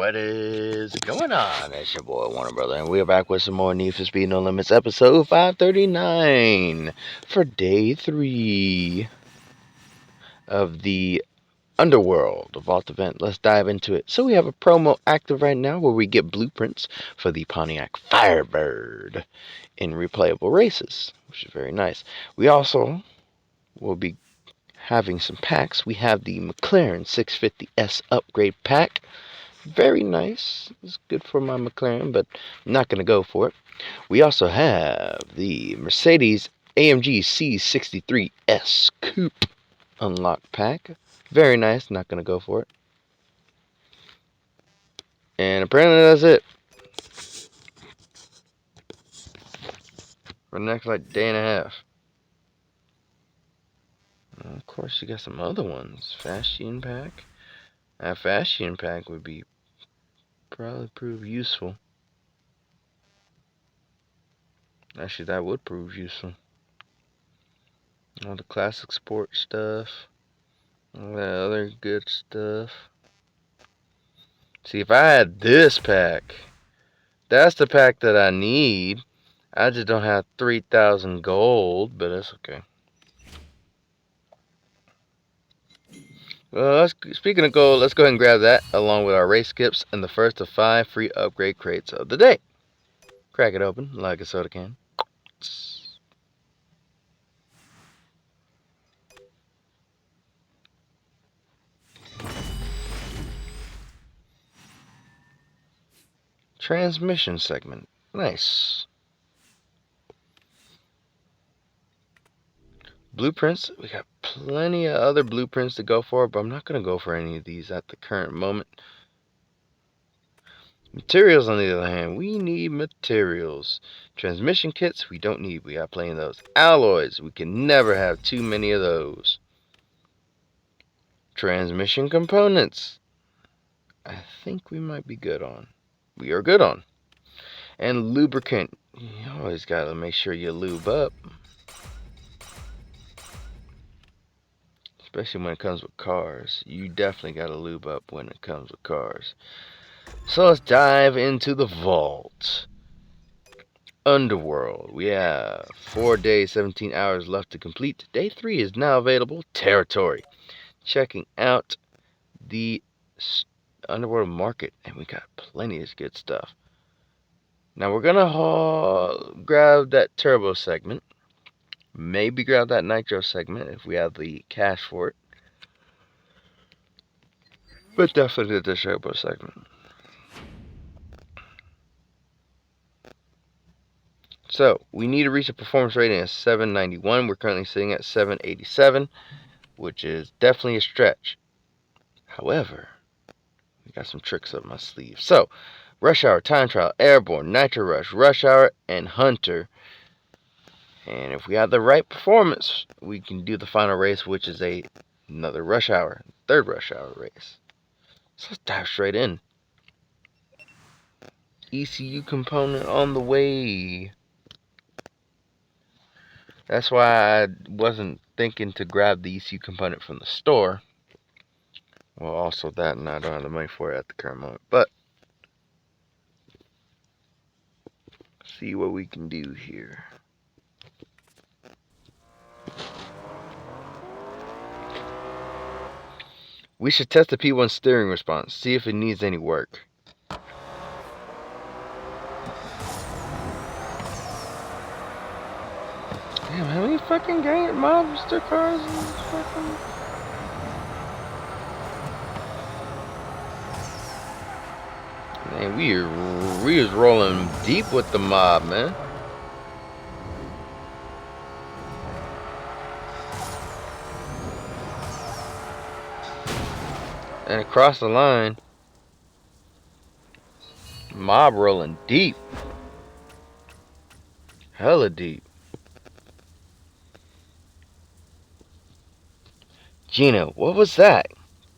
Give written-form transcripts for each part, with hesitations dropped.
What is going on? It's your boy Warner Brother, and we are back with some more Need for Speed No Limits, episode 539 for day 3 of the Underworld Vault event. Let's dive into it. So we have a promo active right now where we get blueprints for the Pontiac Firebird in replayable races, which is very nice. We also will be having some packs. We have the McLaren 650S upgrade pack. Very nice. It's good for my McLaren, but I'm not going to go for it. We also have the Mercedes AMG C63S Coupe unlock pack. Very nice. Not going to go for it. And apparently that's it. For the next day and a half. And of course, you got some other ones. Fashion pack. A fashion pack would be probably prove useful. Actually, that would prove useful. All the classic sport stuff. All that other good stuff. See, if I had this pack, that's the pack that I need. I just don't have 3,000 gold, but that's okay. Well, speaking of gold, let's go ahead and grab that along with our race skips and the first of 5 free upgrade crates of the day. Crack it open like a soda can. Transmission segment. Nice. Blueprints. We got plenty of other blueprints to go for, but I'm not going to go for any of these at the current moment. Materials, on the other hand, we need materials. Transmission kits, we don't need. We got plenty of those. Alloys, we can never have too many of those. Transmission components, I think we might be good on. We are good on. And lubricant, you always got to make sure you lube up. Especially when it comes with cars. You definitely got to lube up when it comes with cars. So let's dive into the vault. Underworld. We have 4 days, 17 hours left to complete. Day 3 is now available. Territory. Checking out the Underworld market, and we got plenty of good stuff. Now we're gonna grab that turbo segment. Maybe grab that nitro segment if we have the cash for it. But definitely the turbo segment. So, we need to reach a performance rating of 791. We're currently sitting at 787, which is definitely a stretch. However, we got some tricks up my sleeve. So, Rush Hour, Time Trial, Airborne, Nitro Rush, Rush Hour, and Hunter. And if we have the right performance, we can do the final race, which is another Rush Hour, third Rush Hour race. So let's dive straight in. ECU component on the way. That's why I wasn't thinking to grab the ECU component from the store. Well, also that, and I don't have the money for it at the current moment. But, see what we can do here. We should test the P1 steering response, see if it needs any work. Damn, how many fucking monster cars in this fucking... Man, we is rolling deep with the mob, man. And across the line, mob rolling deep. Hella deep. Gina, what was that?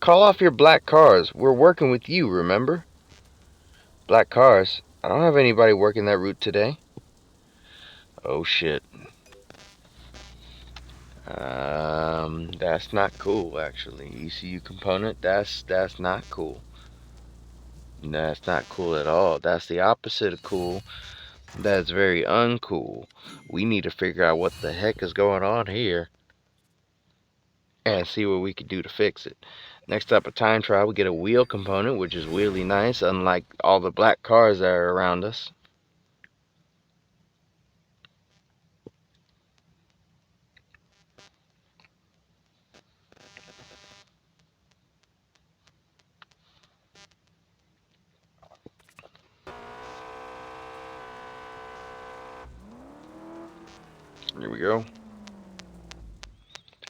Call off your black cars. We're working with you, remember? Black cars? I don't have anybody working that route today. Oh shit. That's not cool, actually. ECU component, that's not cool. That's not cool at all. That's the opposite of cool. That's very uncool. We need to figure out what the heck is going on here and see what we can do to fix it. Next up, a time trial, we get a wheel component, which is really nice, unlike all the black cars that are around us. Here we go.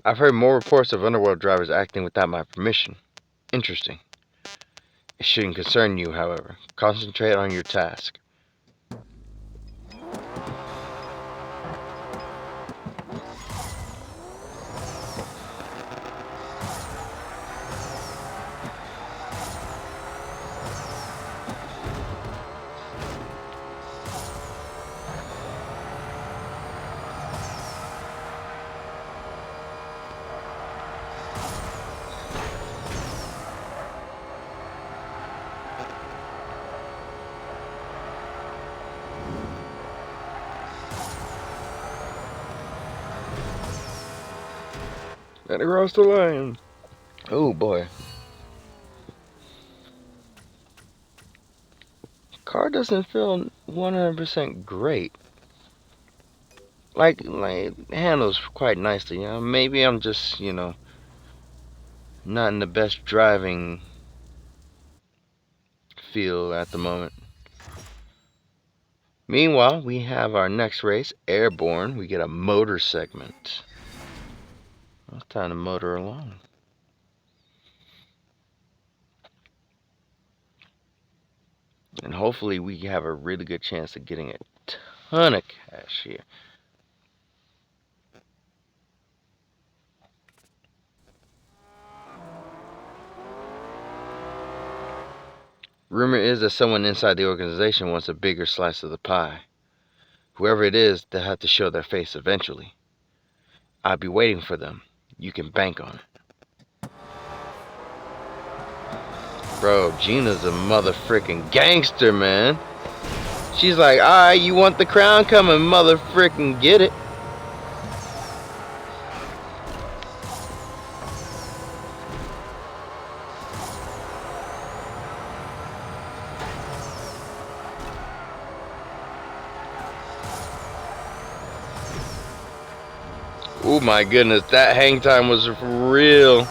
I've heard more reports of Underworld drivers acting without my permission. Interesting. It shouldn't concern you, however. Concentrate on your task. And across the line. Oh boy. Car doesn't feel 100% great. Like it handles quite nicely. Maybe I'm just, not in the best driving feel at the moment. Meanwhile, we have our next race, Airborne. We get a motor segment. Well, it's time to motor along. And hopefully we have a really good chance of getting a ton of cash here. Rumor is that someone inside the organization wants a bigger slice of the pie. Whoever it is, they'll have to show their face eventually. I'll be waiting for them. You can bank on it. Bro, Gina's a motherfucking gangster, man. She's like, alright, you want the crown? Come and motherfucking get it. Oh my goodness, that hang time was real.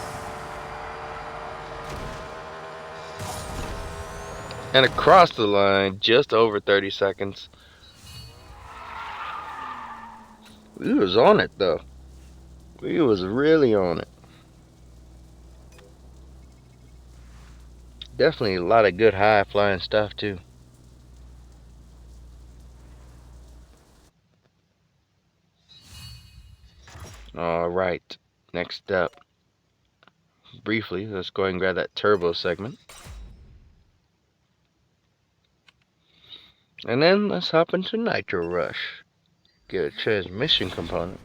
And across the line, just over 30 seconds. We was on it though. We was really on it. Definitely a lot of good high flying stuff too. Alright, next up. Briefly, let's go ahead and grab that turbo segment. And then let's hop into Nitro Rush. Get a transmission component.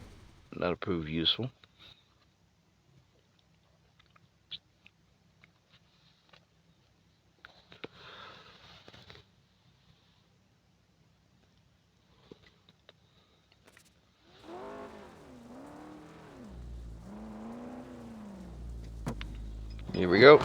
That'll prove useful. Here we go.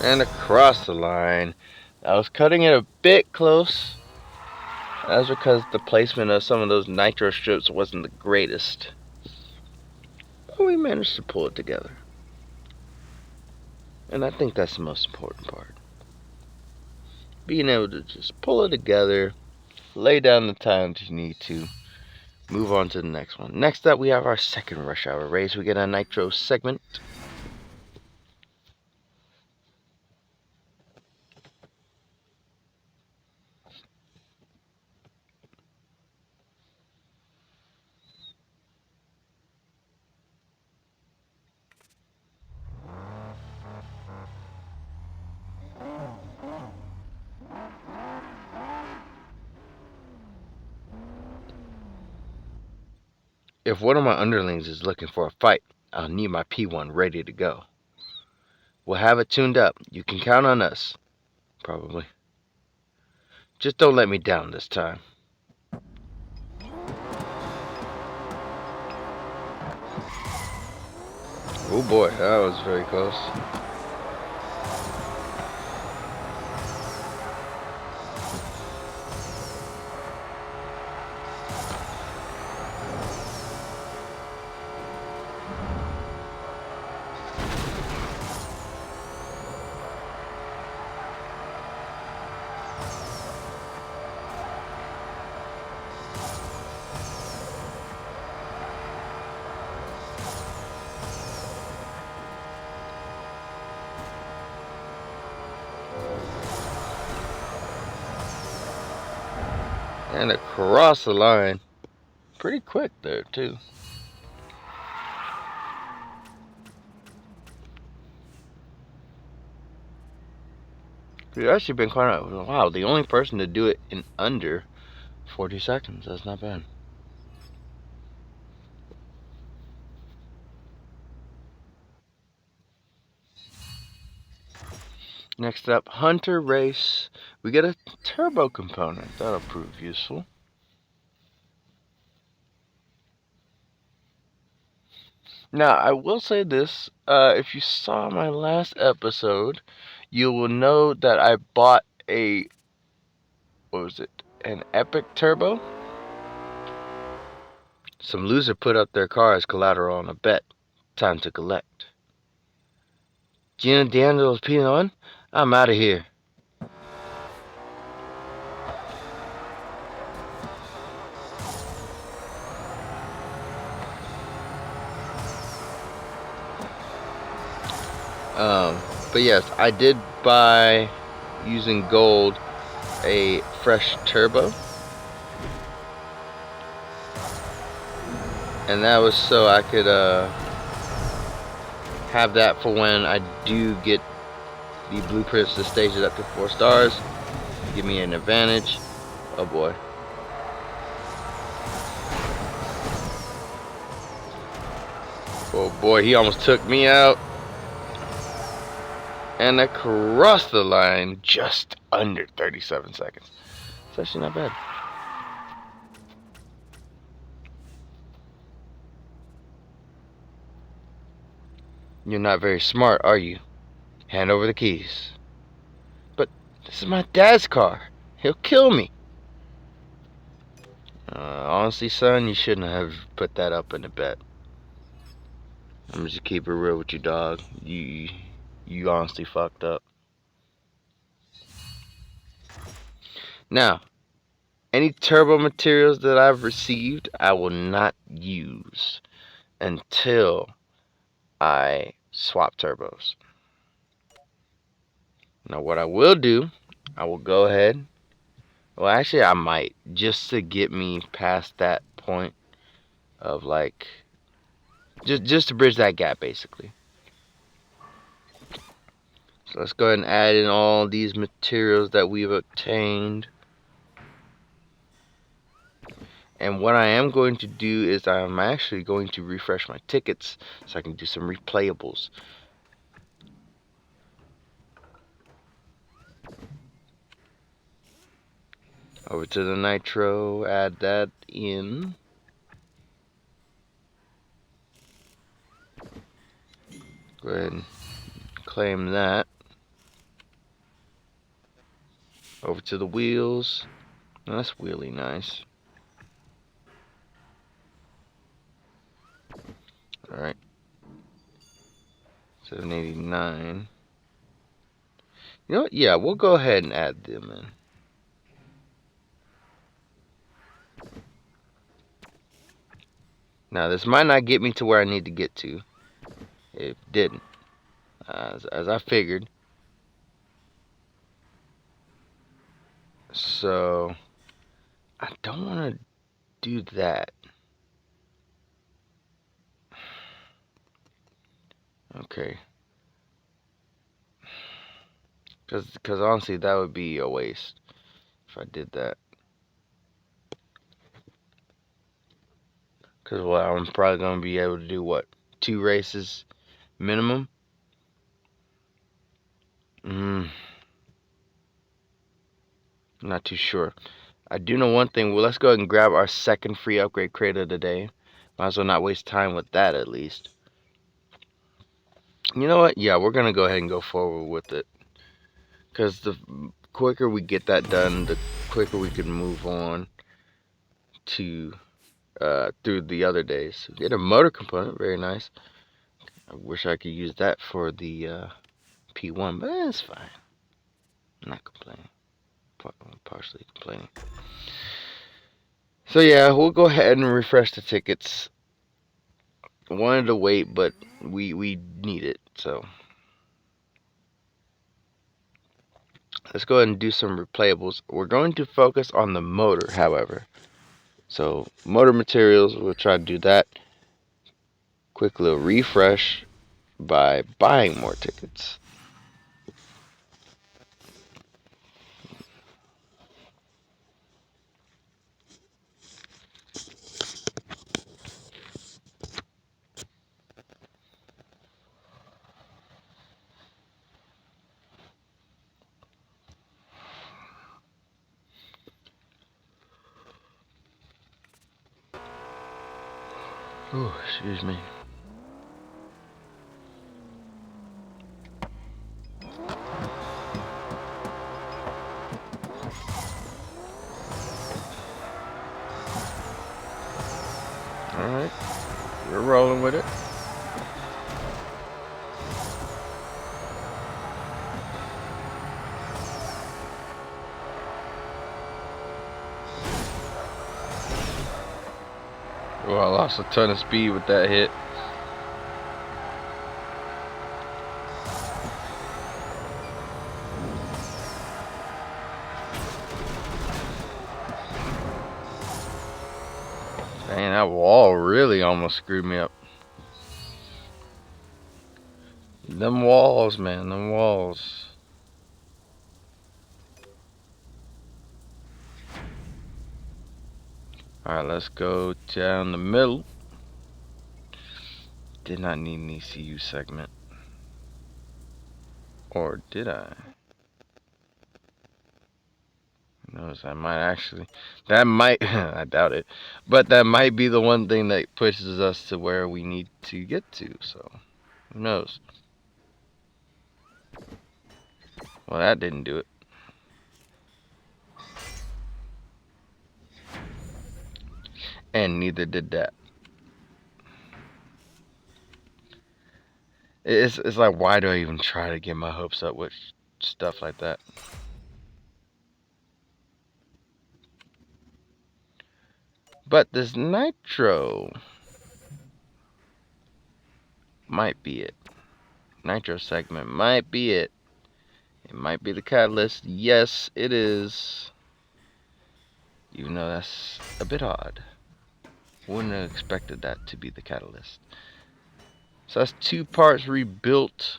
And across the line. I was cutting it a bit close. That's because the placement of some of those nitro strips wasn't the greatest. But we managed to pull it together. And I think that's the most important part. Being able to just pull it together, lay down the time that you need to, move on to the next one. Next up, we have our second rush hour race. We get a nitro segment. If one of my underlings is looking for a fight, I'll need my P1 ready to go. We'll have it tuned up. You can count on us. Probably. Just don't let me down this time. Oh boy, that was very close. And across the line. Pretty quick there, too. It's actually been quite a wow. The only person to do it in under 40 seconds. That's not bad. Next up, Hunter Race. We get a turbo component. That'll prove useful. Now, I will say this. If you saw my last episode, you will know that I bought a, what was it? An Epic Turbo. Some loser put up their car as collateral on a bet. Time to collect. Gina D'Angelo's P1? I'm out of here. But yes, I did buy, using gold, a fresh turbo. And that was so I could have that for when I do get the blueprints to stages up to 4 stars. Give me an advantage. Oh boy. Oh boy, he almost took me out. And across the line, just under 37 seconds. It's actually not bad. You're not very smart, are you? Hand over the keys. But this is my dad's car. He'll kill me. Honestly, son, you shouldn't have put that up in the bet. I'm just keep it real with you, dog. You honestly fucked up. Now, any turbo materials that I've received, I will not use until I swap turbos. Now, what I will do, I will go ahead. Well, actually, I might, just to get me past that point of like, just to bridge that gap, basically. So let's go ahead and add in all these materials that we've obtained. And what I am going to do is I'm actually going to refresh my tickets so I can do some replayables. Over to the nitro, add that in. Go ahead and claim that. Over to the wheels. Oh, that's really nice. Alright. 789. You know what? Yeah, we'll go ahead and add them in. Now, this might not get me to where I need to get to. It didn't. As I figured. So, I don't want to do that. Okay. Because honestly, that would be a waste if I did that. Because, well, I'm probably going to be able to do, what, 2 races minimum? I'm not too sure. I do know one thing. Well, let's go ahead and grab our second free upgrade crate of the day. Might as well not waste time with that, at least. You know what? Yeah, we're going to go ahead and go forward with it. Because the quicker we get that done, the quicker we can move on to through the other days. Get a motor component, very nice. I wish I could use that for the P1, but it's fine. I'm not complaining. I'm partially complaining. So yeah, we'll go ahead and refresh the tickets. Wanted to wait, but we need it, so let's go ahead and do some replayables. We're going to focus on the motor, however. So motor materials, we'll try to do that. Quick little refresh by buying more tickets. Oh, excuse me. Alright, we're rolling with it. Oh, I lost a ton of speed with that hit. Dang, that wall really almost screwed me up. Them walls, man, them walls. Alright, let's go down the middle. Did not need an ECU segment. Or did I? Who knows, I might actually. That might, I doubt it. But that might be the one thing that pushes us to where we need to get to, so who knows? Well, that didn't do it. And neither did that. It's like, why do I even try to get my hopes up with stuff like that? But this nitro might be it. Nitro segment might be it. It might be the catalyst. Yes, it is. Even though that's a bit odd. Wouldn't have expected that to be the catalyst. So that's 2 parts rebuilt.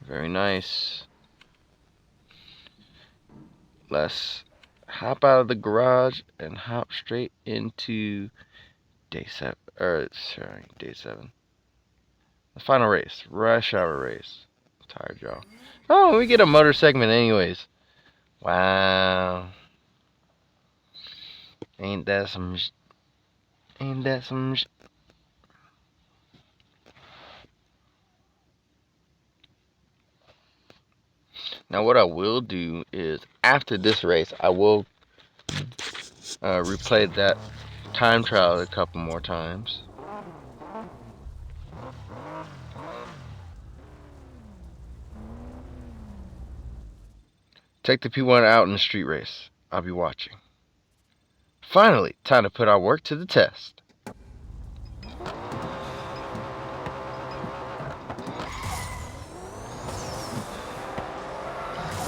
Very nice. Let's hop out of the garage and hop straight into day 7. Day 7. The final race. Rush hour race. I'm tired, y'all. Oh, we get a motor segment anyways. Wow. Ain't that some Now what I will do is, after this race, I will replay that time trial a couple more times. Take the P1 out in the street race. I'll be watching. Finally, time to put our work to the test.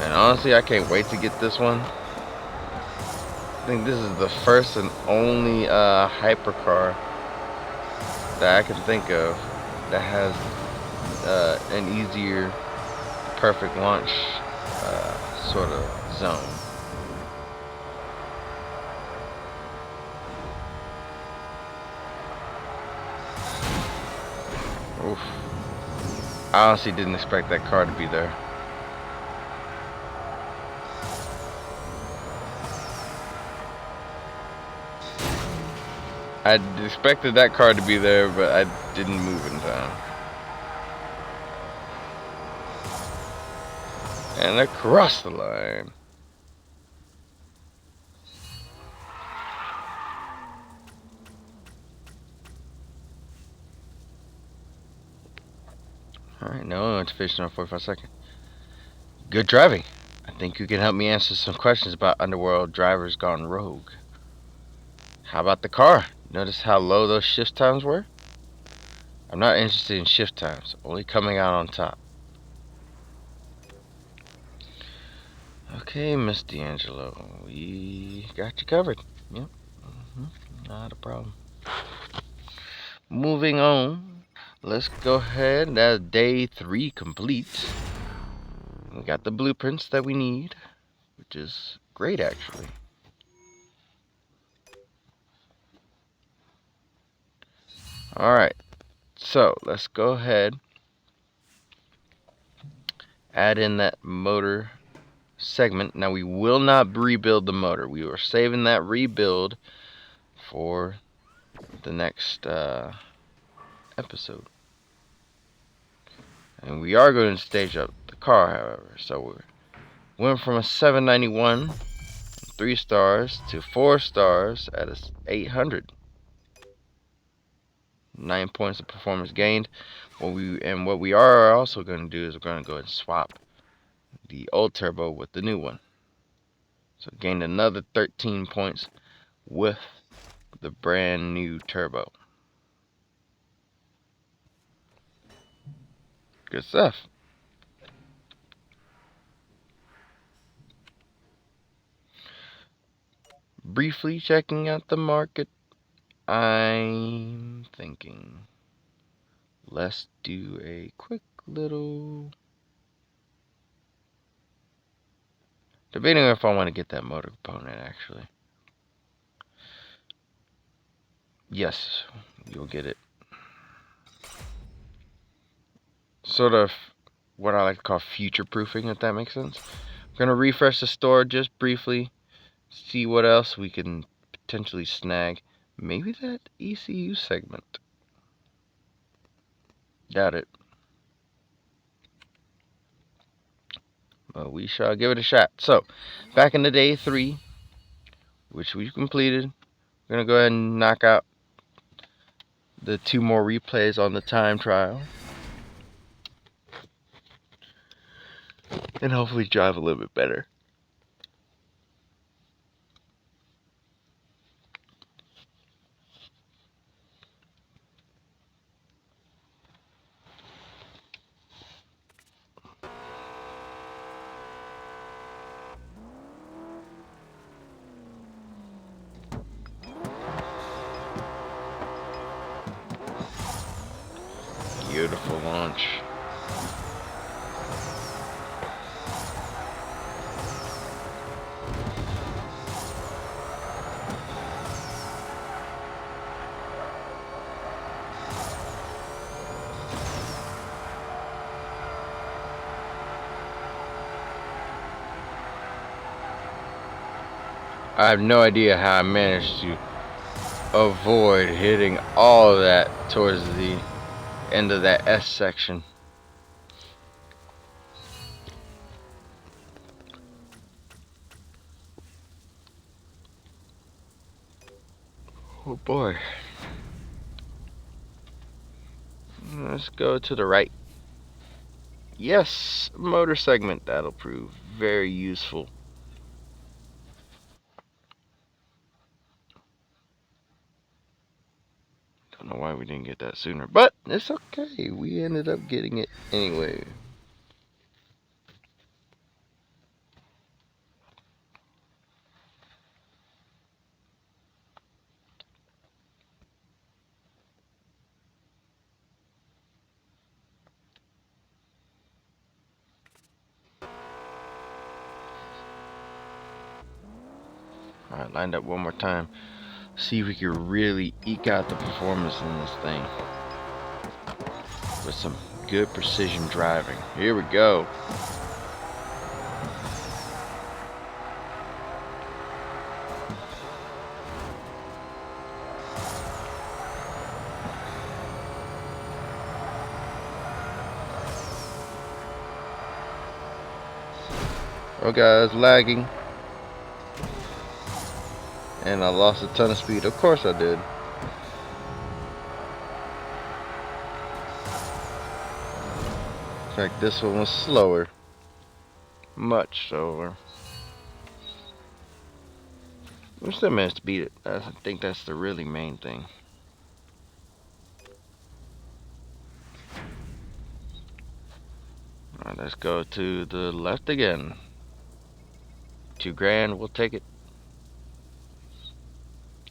And honestly, I can't wait to get this one. I think this is the first and only hypercar that I can think of that has an easier, perfect launch sort of zone. Oof. I honestly didn't expect that car to be there. I expected that car to be there, but I didn't move in time. And across the line. Alright, now I went to finish on 45 seconds. Good driving. I think you can help me answer some questions about Underworld drivers gone rogue. How about the car? Notice how low those shift times were? I'm not interested in shift times, only coming out on top. Okay, Miss D'Angelo, we got you covered. Yep, not a problem. Moving on, let's go ahead. That's day 3 complete. We got the blueprints that we need, which is great actually. Alright, so let's go ahead, add in that motor segment. Now we will not rebuild the motor. We are saving that rebuild for the next episode. And we are going to stage up the car, however. So we went from a 791, 3 stars, to 4 stars at a 800. 9 points of performance gained. What we are also going to do is we're going to go and swap the old turbo with the new one. So gained another 13 points with the brand new turbo. Good stuff. Briefly checking out the market, I'm thinking let's do a quick little debating if I want to get that motor component actually. Yes, you'll get it. Sort of what I like to call future proofing, if that makes sense. I'm gonna refresh the store just briefly, see what else we can potentially snag. Maybe that ECU segment. Doubt it. But we shall give it a shot. So, back into day 3, which we've completed. We're gonna go ahead and knock out the 2 more replays on the time trial. And hopefully drive a little bit better. Beautiful launch. I have no idea how I managed to avoid hitting all of that towards the end of that S section. Oh boy. Let's go to the right. Yes, motor segment. That'll prove very useful. Don't know why we didn't get that sooner, but it's okay. We ended up getting it anyway. Alright, lined up one more time. See if we can really eke out the performance in this thing. with some good precision driving. Here we go. Oh guys, lagging. And I lost a ton of speed. Of course I did. In fact, this one was slower. Much slower. We still managed to beat it. I think that's the really main thing. Alright, let's go to the left again. $2,000, we'll take it.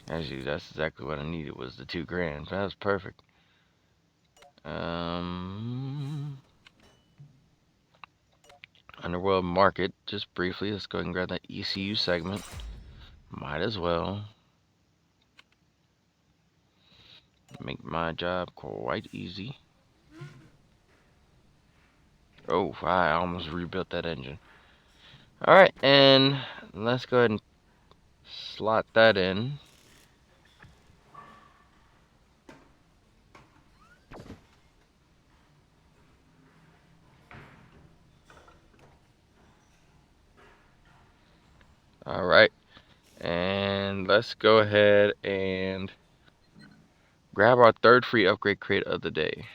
Actually, that's exactly what I needed, was the $2,000. That was perfect. Underworld Market, just briefly. Let's go ahead and grab that ECU segment. Might as well. Make my job quite easy. Oh, I almost rebuilt that engine. Alright, and let's go ahead and slot that in. Alright, and let's go ahead and grab our third free upgrade crate of the day.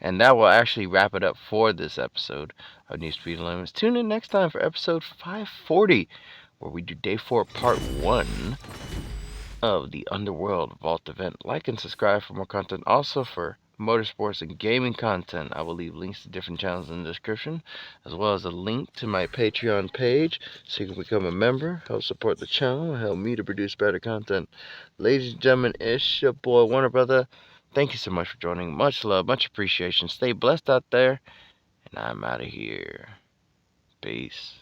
And that will actually wrap it up for this episode of Need Speed Limits. Tune in next time for episode 540, where we do day 4, part 1 of the Underworld Vault event. Like and subscribe for more content. Also for motorsports and gaming content, I will leave links to different channels in the description, as well as a link to my Patreon page so you can become a member, help support the channel, help me to produce better content. Ladies and gentlemen, it's your boy Warner Brother. Thank you so much for joining. Much love, much appreciation. Stay blessed out there, and I'm out of here. Peace.